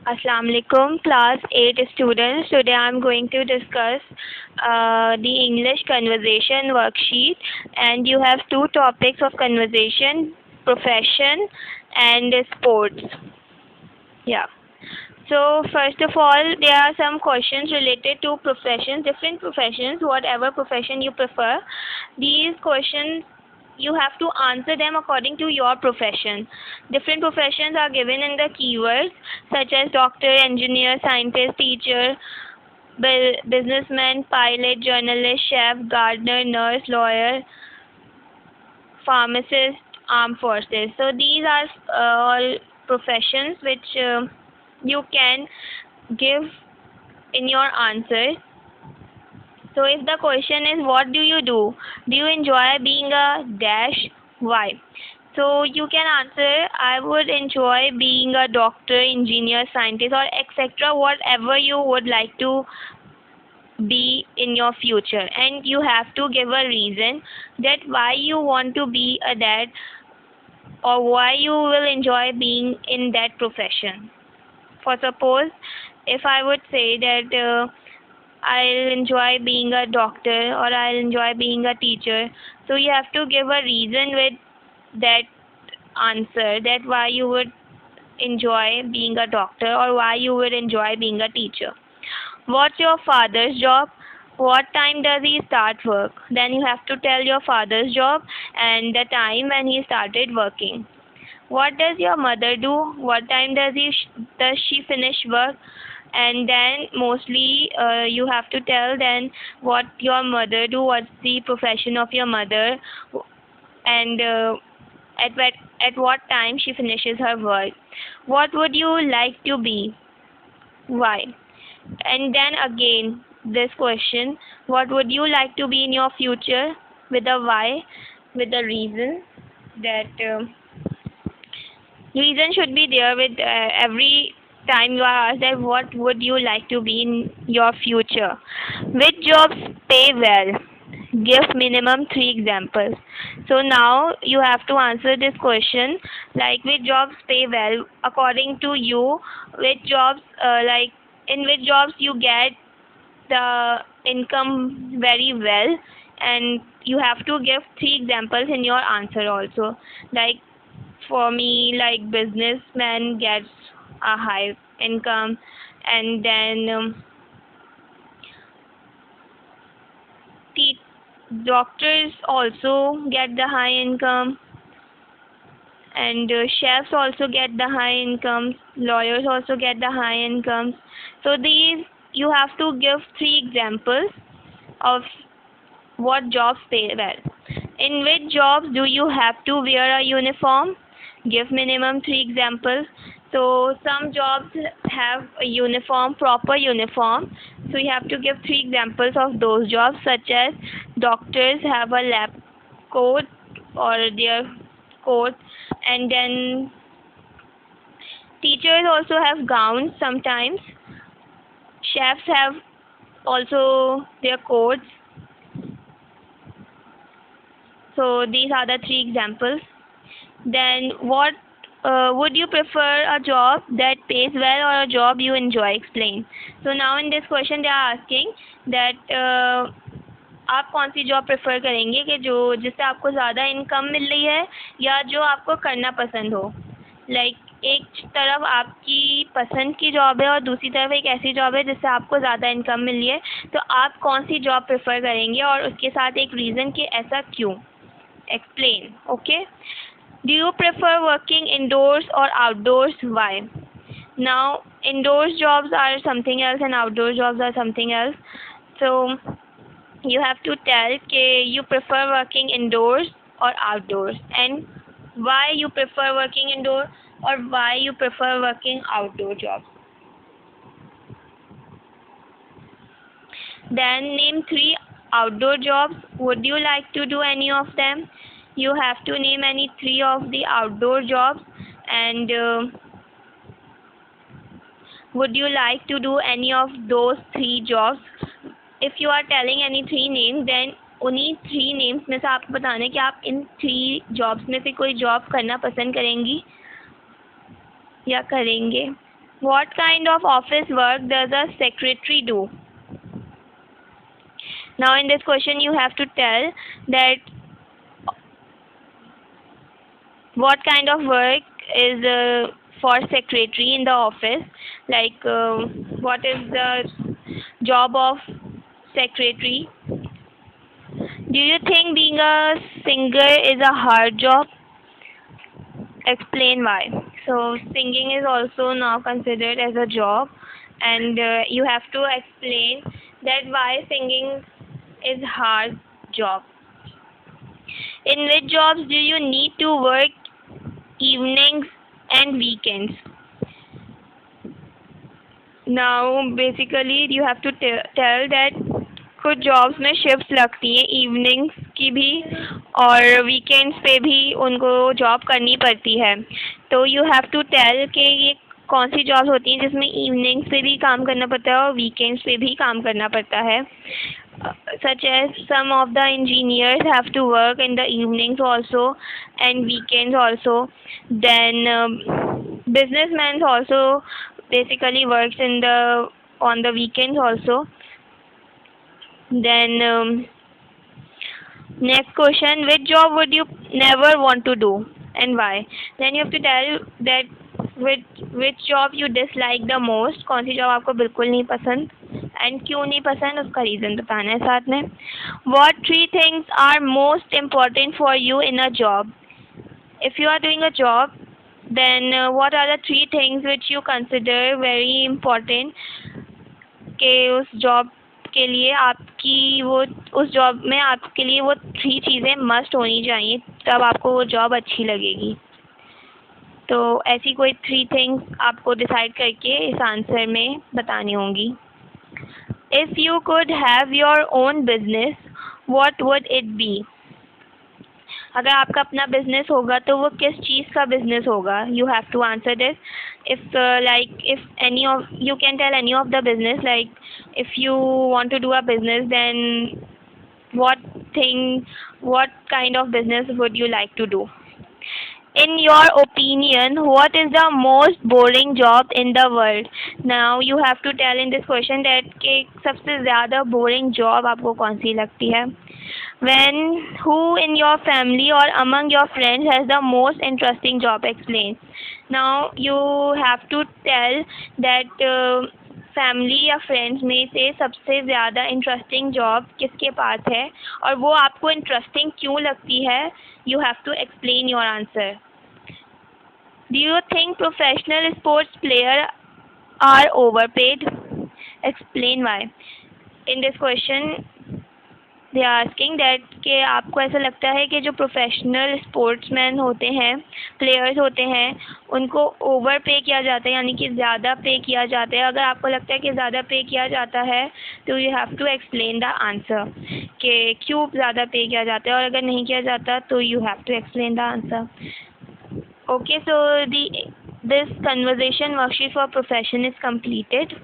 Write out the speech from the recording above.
Assalamu alaikum, class 8 students. Today I am going to discuss the English conversation worksheet, and you have two topics of conversation: profession and sports. Yeah. So first of all, there are some questions related to professions, different professions, whatever profession you prefer. These questions you have to answer them according to your profession. Different professions are given in the keywords such as doctor, engineer, scientist, teacher, businessman, pilot, journalist, chef, gardener, nurse, lawyer, pharmacist, armed forces. So these are all professions which you can give in your answer. So if the question is what do you do? Do you enjoy being a dash? Why? So you can answer I would enjoy being a doctor, engineer, scientist or etc. whatever you would like to be in your future, and you have to give a reason that why you want to be a dad or why you will enjoy being in that profession. For suppose if I would say that I'll enjoy being a doctor or I'll enjoy being a teacher, so you have to give a reason with that answer, that why you would enjoy being a doctor or why you would enjoy being a teacher. What's your father's job? What time does he start work? Then you have to tell your father's job and the time when he started working. What does your mother do? What time does she finish work? And then mostly you have to tell then what your mother do, what's the profession of your mother, and at what time she finishes her work. What would you like to be? Why? And then again this question, what would you like to be in your future, with a why, with a reason. That reason should be there with every time you are asked that what would you like to be in your future. Which jobs pay well? Give minimum 3 examples. So now you have to answer this question, like which jobs pay well according to you, which jobs like in which jobs you get the income very well, and you have to give 3 examples in your answer also. Like for me, like businessman gets a high income, and then te- doctors also get the high income, and chefs also get the high incomes, lawyers also get the high incomes. So these you have to give 3 examples of what jobs pay well. In which jobs do you have to wear a uniform? Give minimum 3 examples. So some jobs have a uniform, proper uniform. So you have to give 3 examples of those jobs, such as doctors have a lab coat or their coat, and then teachers also have gowns sometimes. Chefs have also their coats. So these are the 3 examples. Then what would you prefer, a job that pays well or a job you enjoy? Explain. So now in this question they are asking that आप कौन सी job prefer करेंगे कि जो जिससे आपको ज़्यादा income मिल रही है या जो आपको करना पसंद हो. लाइक एक तरफ आपकी पसंद की जॉब है और दूसरी तरफ एक ऐसी जॉब है जिससे आपको ज़्यादा इनकम मिल रही है, तो आप कौन सी जॉब प्रेफर करेंगे और उसके साथ एक रीज़न कि ऐसा क्यों. Explain. Okay. Do you prefer working indoors or outdoors? Why? Now, indoors jobs are something else and outdoor jobs are something else. So, you have to tell that you prefer working indoors or outdoors, and why you prefer working indoor or why you prefer working outdoor jobs. Then name 3 outdoor jobs. Would you like to do any of them? You have to name any 3 of the outdoor jobs, and would you like to do any of those 3 jobs? If you are telling any 3 names, then उन्हीं 3 names में से आपको बताना है कि आप इन 3 jobs में से कोई job करना पसंद करेंगी या करेंगे. What kind of office work does a secretary do? Now in this question you have to tell that what kind of work is for secretary in the office, like what is the job of secretary. Do you think being a singer is a hard job? Explain why. So singing is also now considered as a job, and you have to explain that why singing is hard job. In which jobs do you need to work evenings and weekends? Now basically you have to tell that कुछ jobs में shifts लगती हैं evenings की भी और weekends पे भी उनको जॉब करनी पड़ती है. तो यू हैव टू टेल कि ये कौन सी जॉब्स होती हैं जिसमें इवनिंग्स पे भी काम करना पड़ता है और वीकेंड्स पे भी काम करना पड़ता है. Such as some of the engineers have to work in the evenings also and weekends also. Then businessmen also basically works in the on the weekends also. Then next question, which job would you never want to do and why? Then you have to tell that which job you dislike the most, कौन सी job आपको बिल्कुल नहीं पसंद and क्यों नहीं पसंद उसका reason बताना है साथ में. What three things are most important for you in a job? If you are doing a job, then what are the three things which you consider very important कि उस जॉब के लिए आपकी वो उस जॉब में आपके लिए वो थ्री चीज़ें मस्ट होनी चाहिए तब आपको वो जॉब अच्छी लगेगी. तो ऐसी कोई थ्री थिंग्स आपको डिसाइड करके इस आंसर में बतानी होंगी. If you could have your own business what would it be? अगर आपका अपना बिजनेस होगा तो वो किस चीज़ का बिजनेस होगा? You have to answer this. If any of you can tell any of the business, like if you want to do a business, then what kind of business would you like to do? In your opinion, what is the most boring job in the world? Now you have to tell in this question that कि सबसे ज़्यादा boring job आपको कौन सी लगती है. When who in your family or among your friends has the most interesting job? Explain. Now you have to tell that family या friends में से सबसे ज़्यादा इंटरेस्टिंग जॉब किसके पास है और वो आपको इंटरेस्टिंग क्यों लगती है. You have to explain your answer. Do you think professional sports player are overpaid? Explain why. In this question they are asking that कि आपको ऐसा लगता है कि जो प्रोफेशनल स्पोर्ट्समैन होते हैं, प्लेयर्स होते हैं, उनको ओवर पे किया जाता है, यानी कि ज़्यादा पे किया जाता है. अगर आपको लगता है कि ज़्यादा पे किया जाता है तो you have to explain the answer कि क्यों ज़्यादा पे किया जाता है, और अगर नहीं किया जाता तो you have to explain the answer. Okay, so this conversation worksheet for profession is completed.